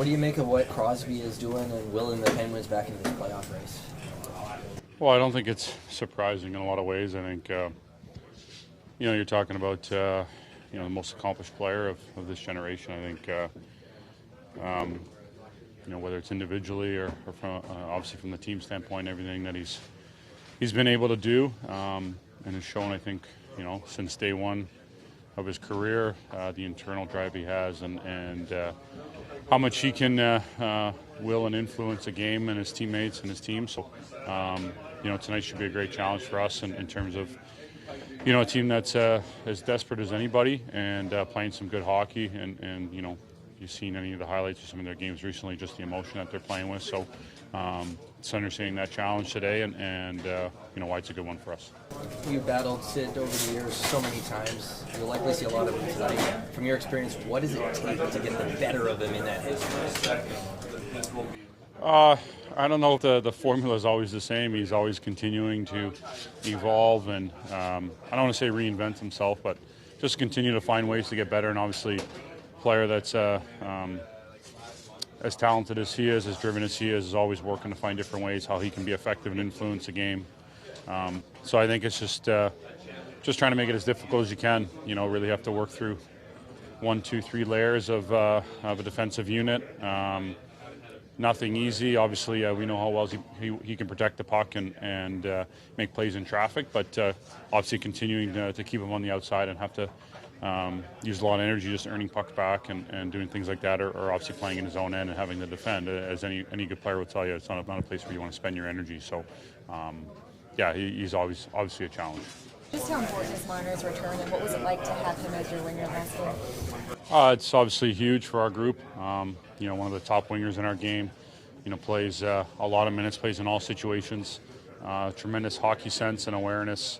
What do you make of what Crosby is doing and willing the Penguins back into this playoff race? Well, I don't think it's surprising in a lot of ways. I think, you're talking about, the most accomplished player of this generation. I think, whether it's individually or from, obviously from the team standpoint, everything that he's been able to do and has shown, I think, since day one of his career, the internal drive he has and how much he can will and influence a game and his teammates and his team. So, tonight should be a great challenge for us in terms of, a team that's as desperate as anybody and playing some good hockey. And you've seen any of the highlights of some of their games recently, just the emotion that they're playing with. So it's understanding that challenge today and why it's a good one for us. You battled Sid over the years so many times. You'll likely see a lot of him tonight. From your experience, what does it take to get the better of him in that history? I don't know if the formula is always the same. He's always continuing to evolve and I don't want to say reinvent himself, but just continue to find ways to get better. And obviously, a player that's as talented as he is, as driven as he is always working to find different ways how he can be effective and influence the game. So I think it's just trying to make it as difficult as you can. Really have to work through 1, 2, 3 layers of a defensive unit. Nothing easy. Obviously, we know how well he can protect the puck and make plays in traffic, but obviously continuing to keep him on the outside and have to use a lot of energy just earning pucks back and doing things like that, or obviously playing in his own end and having to defend. As any good player will tell you, it's not a place where you want to spend your energy. So, he's always obviously a challenge. Just how important is Marner's return, and what was it like to have him as your winger last game? It's obviously huge for our group. One of the top wingers in our game. Plays a lot of minutes, plays in all situations. Tremendous hockey sense and awareness.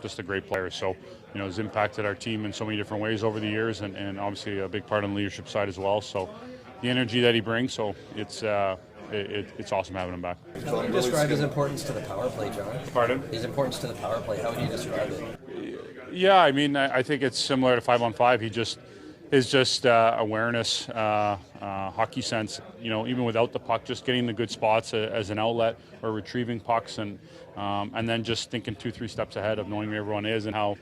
Just a great player. So, has impacted our team in so many different ways over the years, and obviously a big part on the leadership side as well. So, the energy that he brings. So it's awesome having him back. How would you describe his importance to the power play, John? Pardon? His importance to the power play. How would you describe it? Yeah, I think it's similar to 5-on-5. His awareness, hockey sense. Even without the puck, just getting the good spots as an outlet or retrieving pucks, and then just thinking 2-3 steps ahead of knowing where everyone is and how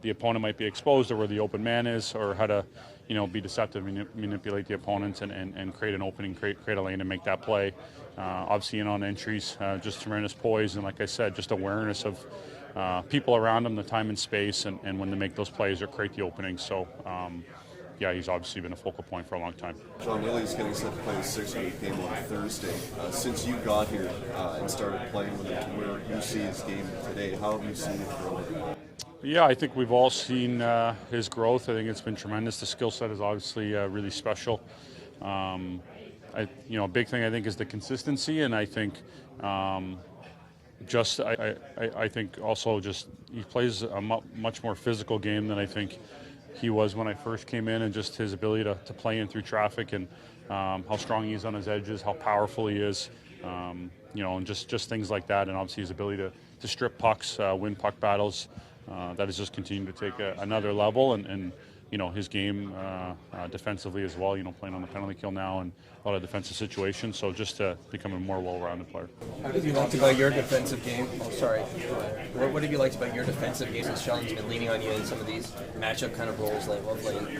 the opponent might be exposed or where the open man is, or how to be deceptive, manipulate the opponents and create an opening, create a lane and make that play. Obviously, on entries, just tremendous poise and, like I said, just awareness of people around him, the time and space, and when to make those plays or create the openings. So, he's obviously been a focal point for a long time. John Willie's getting set to play the 600 game on Thursday. Since you got here and started playing with him, where you see his game today, how have you seen it grow? Yeah, I think we've all seen his growth. I think it's been tremendous. The skill set is obviously really special. A big thing I think is the consistency, and I think I think also just he plays a much more physical game than I think he was when I first came in, and just his ability to play in through traffic and how strong he is on his edges, how powerful he is, and just things like that, and obviously his ability to strip pucks, win puck battles. That has just continued to take another level, and his game defensively as well, playing on the penalty kill now and a lot of defensive situations, so just become a more well-rounded player. What have you liked about your defensive game? Oh, sorry. What have you liked about your defensive game since Sheldon's been leaning on you in some of these matchup kind of roles lately?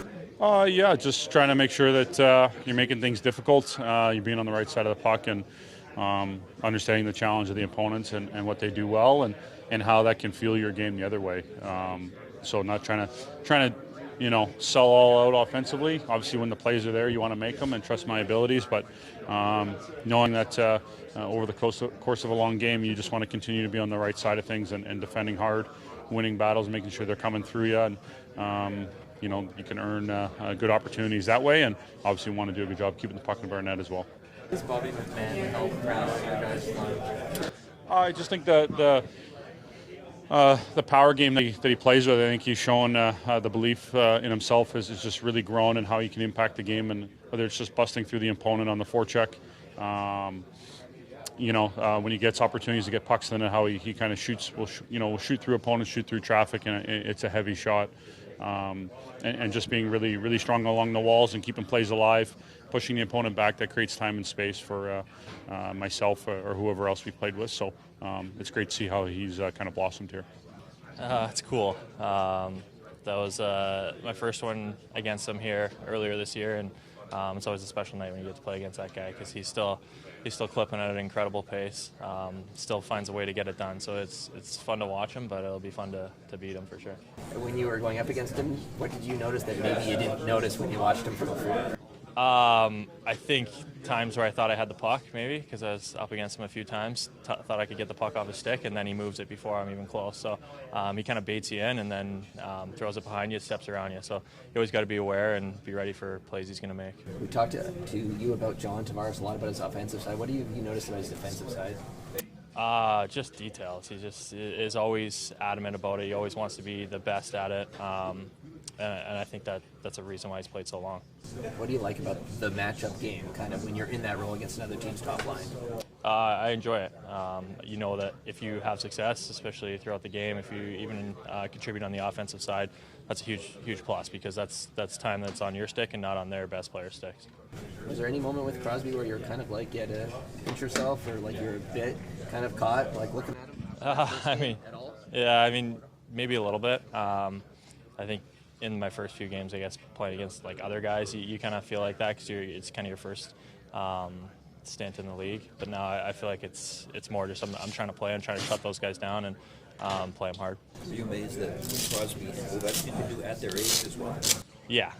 Just trying to make sure that you're making things difficult, you're being on the right side of the puck, and understanding the challenge of the opponents and what they do well, and how that can fuel your game the other way. So not trying to sell all out offensively. Obviously, when the plays are there, you want to make them and trust my abilities. But knowing that over the course of a long game, you just want to continue to be on the right side of things and defending hard, winning battles, making sure they're coming through you. And, you can earn good opportunities that way. And obviously, want to do a good job keeping the puck in our net as well. Does Bobby McMann help round your guys' line? I just think the power game that he plays with, I think he's shown the belief in himself has just really grown, and how he can impact the game, and whether it's just busting through the opponent on the forecheck, when he gets opportunities to get pucks in, and how he kind of will shoot through opponents, shoot through traffic, and it's a heavy shot. And just being really, really strong along the walls and keeping plays alive, pushing the opponent back, that creates time and space for myself or whoever else we played with. So it's great to see how he's kind of blossomed here. It's cool. That was my first one against him here earlier this year, and it's always a special night when you get to play against that guy because he's still clipping at an incredible pace. Still finds a way to get it done. So it's fun to watch him, but it'll be fun to beat him for sure. When you were going up against him, what did you notice that maybe you didn't notice when you watched him from before? I think times where I thought I had the puck, maybe, because I was up against him a few times, thought I could get the puck off his stick, and then he moves it before I'm even close. So he kind of baits you in and then throws it behind you, steps around you. So you always got to be aware and be ready for plays he's going to make. We talked to you about John Tavares a lot about his offensive side. What do you notice about his defensive side? Just details. He just is always adamant about it. He always wants to be the best at it. And I think that's a reason why he's played so long. What do you like about the matchup game, kind of when you're in that role against another team's top line? I enjoy it. You know that if you have success, especially throughout the game, if you even contribute on the offensive side, that's a huge plus because that's time that's on your stick and not on their best player's sticks. Was there any moment with Crosby where you're kind of like you had to pinch yourself or like you're a bit kind of caught, like looking at him? I mean, maybe a little bit. I think in my first few games, I guess, playing against like other guys, you kind of feel like that because it's kind of your first stint in the league. But now I feel like it's more just I'm trying to play. I'm trying to shut those guys down and play them hard. Are you amazed that Crosby and Ovechkin can do at their age as well? Yeah,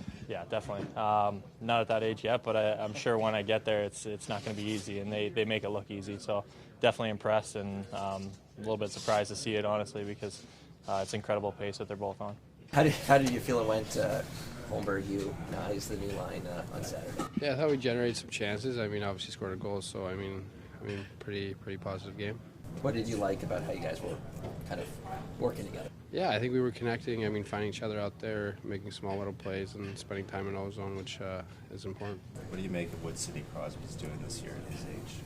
definitely. Not at that age yet, but I'm sure when I get there, it's not going to be easy, and they make it look easy. So definitely impressed and a little bit surprised to see it, honestly, because it's incredible pace that they're both on. How did you feel it went Holmberg, now he's the new line on Saturday? Yeah, I thought we generated some chances. I mean, obviously scored a goal, so I mean, pretty positive game. What did you like about how you guys were kind of working together? Yeah, I think we were connecting. I mean, finding each other out there, making small little plays, and spending time in ozone, which is important. What do you make of what Sidney Crosby's doing this year at his age?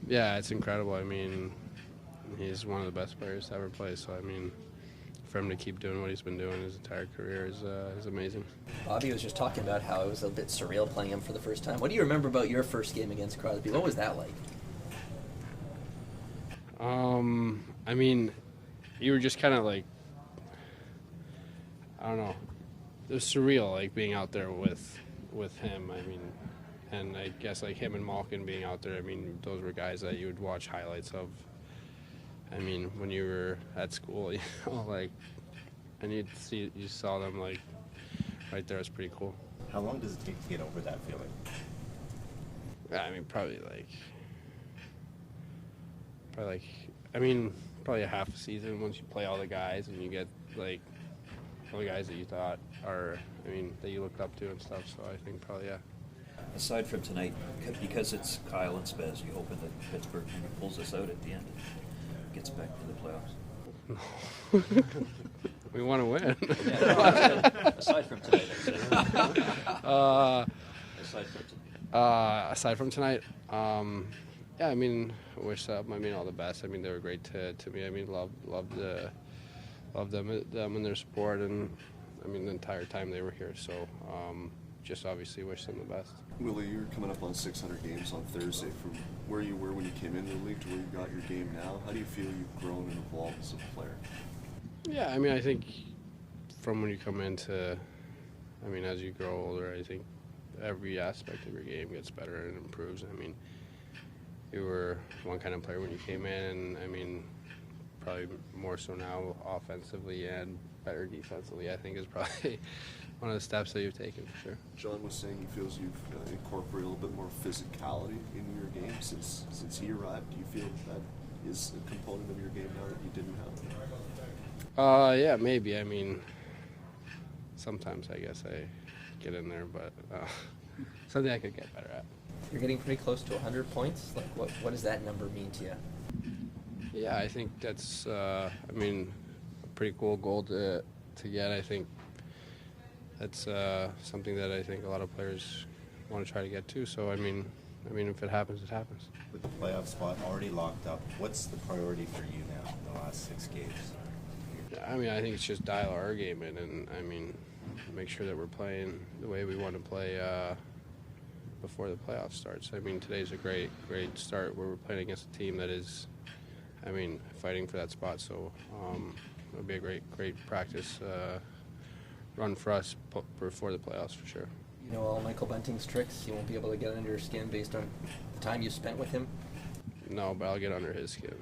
Yeah, it's incredible. I mean, he's one of the best players to ever play. So I mean, for him to keep doing what he's been doing his entire career is amazing. Bobby was just talking about how it was a bit surreal playing him for the first time. What do you remember about your first game against Crosby? What was that like? I mean, you were just kind of like, I don't know, it was surreal, like being out there with him. I mean, and I guess like him and Malkin being out there. I mean, those were guys that you would watch highlights of. I mean, when you were at school, you know, like, and you saw them like right there. It's pretty cool. How long does it take to get over that feeling? I mean, probably a half a season once you play all the guys and you get like all the guys that you thought are, that you looked up to and stuff. So I think probably, yeah. Aside from tonight, because it's Kyle and Spez, you hoping that Pittsburgh kind of pulls us out at the end and gets back to the playoffs? We want to win. Aside from tonight, aside from tonight, yeah, I mean, I wish them, all the best. I mean, they were great to me. I mean, love them and their support, and I mean, the entire time they were here. So, just obviously wish them the best. Willie, you're coming up on 600 games on Thursday. From where you were when you came into the league to where you got your game now, how do you feel you've grown and evolved as a player? Yeah, I mean, I think from when you come into, as you grow older, I think every aspect of your game gets better and improves. I mean, you were one kind of player when you came in, and probably more so now offensively and better defensively, I think is probably one of the steps that you've taken for sure. John was saying he feels you've incorporated a little bit more physicality into your game since he arrived. Do you feel that is a component of your game now that you didn't have? Yeah, maybe. I mean, sometimes I guess I get in there, but something I could get better at. You're getting pretty close to 100 points. Like, what does that number mean to you? Yeah, I think that's, a pretty cool goal to get. I think that's something that I think a lot of players want to try to get to. So, if it happens, it happens. With the playoff spot already locked up, what's the priority for you now in the last 6 games? I think it's just dial our game in and, make sure that we're playing the way we want to play before the playoff starts. I mean, today's a great start where we're playing against a team that is, I mean, fighting for that spot. So it'll be a great practice run for us before the playoffs for sure. You know all Michael Bunting's tricks? You won't be able to get under your skin based on the time you spent with him? No, but I'll get under his skin.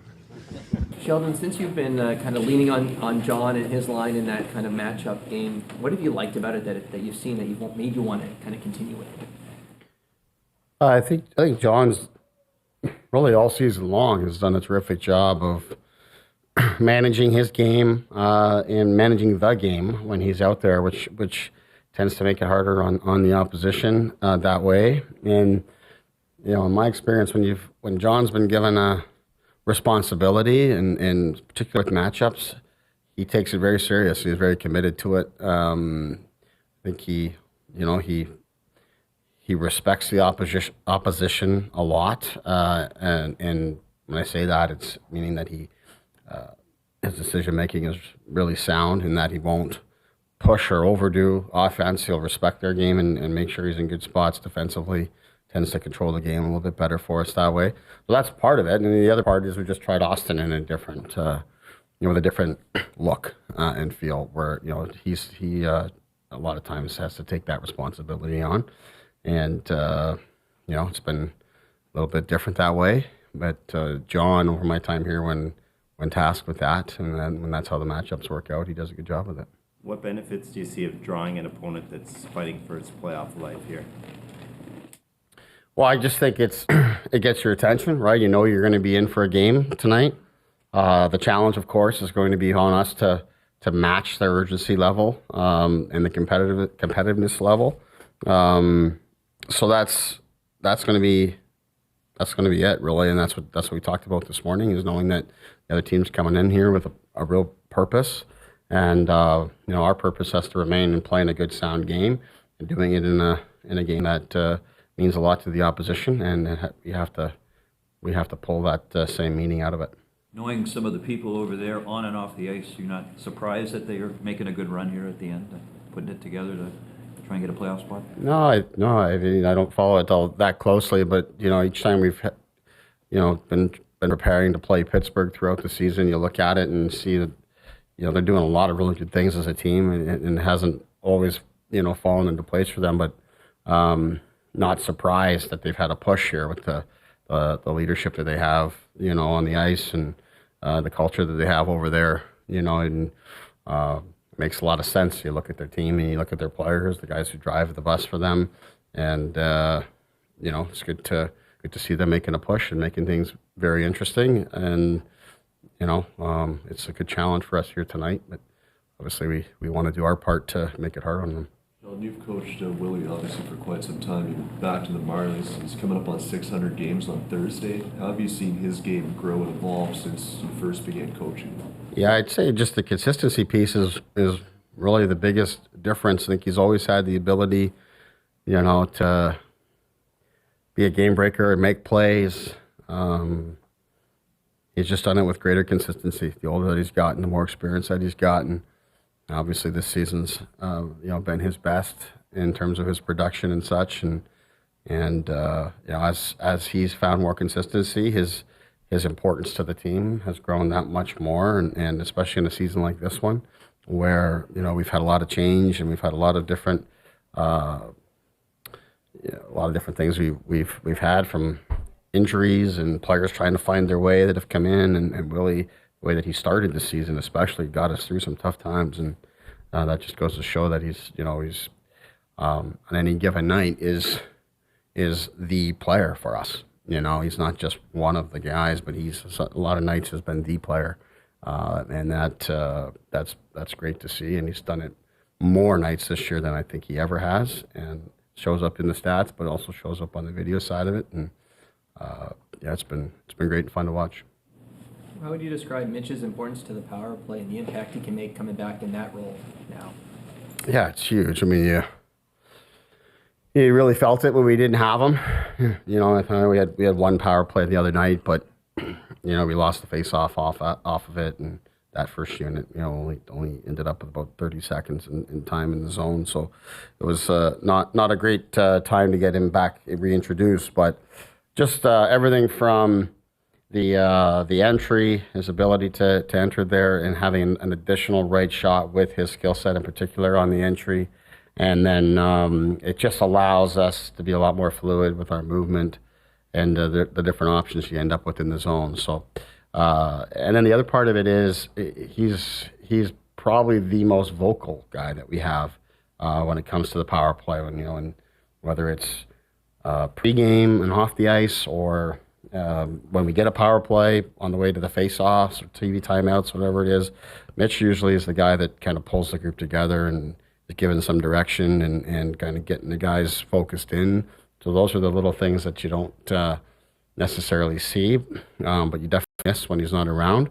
Sheldon, since you've been kind of leaning on John and his line in that kind of matchup game, what have you liked about it that you've seen that you've made you want to kind of continue with it? I think John's really all season long has done a terrific job of managing his game and managing the game when he's out there, which tends to make it harder on the opposition that way. And you know, in my experience, when John's been given a responsibility, and particularly with matchups, he takes it very serious. He's very committed to it. I think he respects the opposition a lot, and when I say that, it's meaning that his decision making is really sound, and that he won't push or overdo offense. He'll respect their game and make sure he's in good spots defensively. Tends to control the game a little bit better for us that way. So that's part of it. And the other part is we just tried Austin in a different, with a different look and feel where, he a lot of times has to take that responsibility on. And, it's been a little bit different that way. But John, over my time here, when tasked with that, and then when that's how the matchups work out, he does a good job with it. What benefits do you see of drawing an opponent that's fighting for its playoff life here? Well, I just think it gets your attention, right? You know you're going to be in for a game tonight. The challenge, of course, is going to be on us to match their urgency level and the competitiveness level. So that's going to be it, really, and that's what we talked about this morning, is knowing that the other team's coming in here with a real purpose, and our purpose has to remain in playing a good, sound game and doing it in a game that means a lot to the opposition, and we have to pull that same meaning out of it. Knowing some of the people over there on and off the ice, you're not surprised that they are making a good run here at the end, putting it together to try and get a playoff spot? No, I mean, I don't follow it all that closely, but each time we've been preparing to play Pittsburgh throughout the season, you look at it and see that they're doing a lot of really good things as a team, and it hasn't always fallen into place for them, but not surprised that they've had a push here with the leadership that they have, on the ice, and the culture that they have over there, and makes a lot of sense. You look at their team and you look at their players, the guys who drive the bus for them, and it's good to see them making a push and making things very interesting. And it's a good challenge for us here tonight, but obviously we want to do our part to make it hard on them. Sheldon, you've coached Willie obviously for quite some time. You've been back to the Marlies. He's coming up on 600 games on Thursday. How have you seen his game grow and evolve since you first began coaching? Yeah, I'd say just the consistency piece is really the biggest difference. I think he's always had the ability, to be a game breaker and make plays. He's just done it with greater consistency. The older that he's gotten, the more experience that he's gotten. Obviously, this season's been his best in terms of his production and such, and as he's found more consistency, his importance to the team has grown that much more, and especially in a season like this one, where we've had a lot of change and we've had a lot of different things we've had, from injuries and players trying to find their way that have come in, and really the way that he started the season especially got us through some tough times, and that just goes to show that he's on any given night is the player for us. He's not just one of the guys, but he's a lot of nights has been the player, and that's great to see. And he's done it more nights this year than I think he ever has, and shows up in the stats, but also shows up on the video side of it. And it's been great and fun to watch. How would you describe Mitch's importance to the power play and the impact he can make coming back in that role now? Yeah, it's huge. I mean, you really felt it when we didn't have him. We had one power play the other night, but we lost the face off of it, and that first unit. Only ended up with about 30 seconds in time in the zone. So it was not a great time to get him back reintroduced. But just everything from the entry, his ability to enter there, and having an additional right shot with his skill set in particular on the entry. And then it just allows us to be a lot more fluid with our movement and the different options you end up with in the zone. So. And then the other part of it is he's probably the most vocal guy that we have when it comes to the power play. And whether it's pregame and off the ice, or when we get a power play on the way to the face-offs or TV timeouts, whatever it is, Mitch usually is the guy that kind of pulls the group together and is giving some direction and kind of getting the guys focused in. So those are the little things that you don't necessarily see, but you definitely miss when he's not around.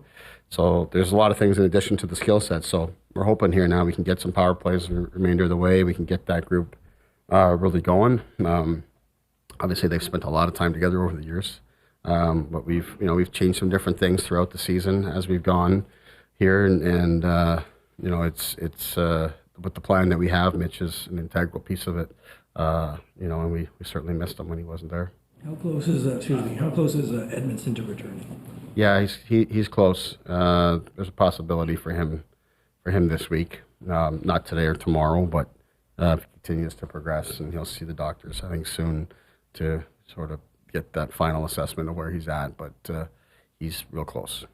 So there's a lot of things in addition to the skill set. So we're hoping here now we can get some power plays the remainder of the way. We can get that group really going. Obviously, they've spent a lot of time together over the years, but we've changed some different things throughout the season as we've gone here, and it's with the plan that we have. Mitch is an integral piece of it, and we certainly missed him when he wasn't there. How close is Edmondson to returning? Yeah, he's close. There's a possibility for him this week, not today or tomorrow, but if he continues to progress, and he'll see the doctors, I think, soon to sort of get that final assessment of where he's at. But he's real close.